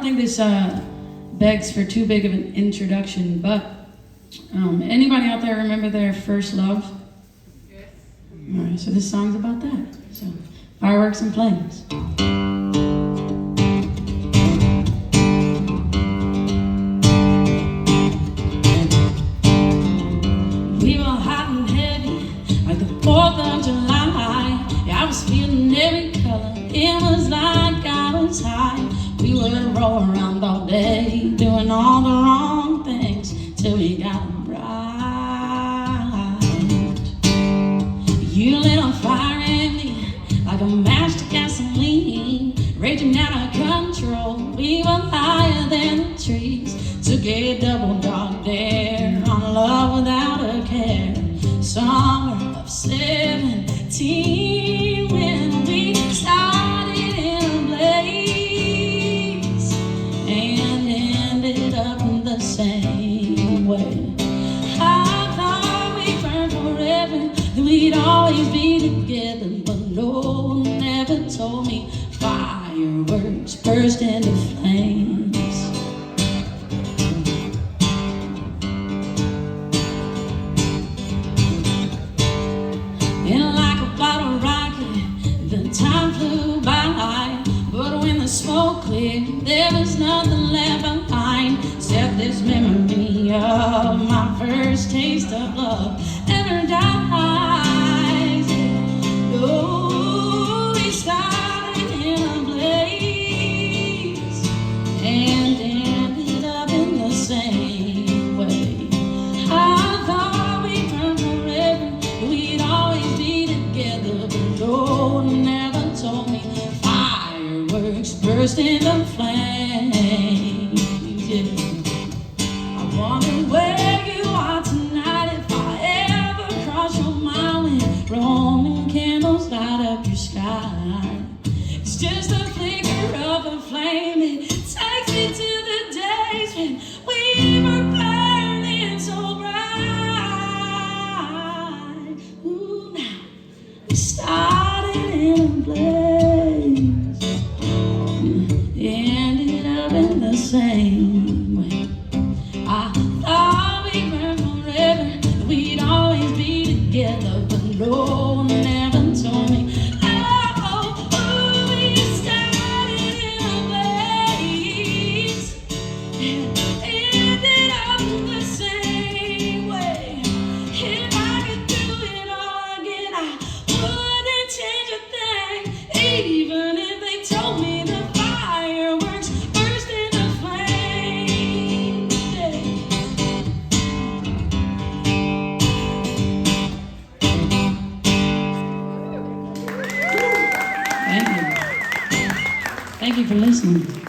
think this begs for too big of an introduction, but anybody out there remember their first love? Yes. All right, so this song's about that. So, fireworks and flames. We were hot and heavy, like the 4th of July. Yeah, I was feeling every color. It was like I was high. We would roll around all day, doing all the wrong things, till we got them right. You lit on fire in me, like a match to gasoline, raging out of control. We were higher than the trees, took a double dog dare on love without a care. Summer of 17, when we started in a blaze and ended up in the same way. I thought we burned forever, that we'd always be together, but no one ever told me fireworks burst into flames. And like a bottle rocket, the time flew by, but when the smoke cleared, there was nothing left behind, except this memory of my first taste of love never dies. Oh, we started in a blaze and ended up in the same way. I thought we burned forever, we'd always be together, but no one ever told me fireworks burst into flames. Yeah. I wonder where you are tonight, if I ever cross your mind when Roman candles light up your sky. It's just a flicker of a flame, it takes me to the days when we were burning so bright. Ooh, now we started in a blaze, ended up in the same way. I thought we burned forever, that we'd always be together, but no one ever told me. We started in a blaze and ended up the same way. If I could do it all again, I wouldn't change a thing, even if they told me the fireworks burst into flames. Thank you. Thank you for listening.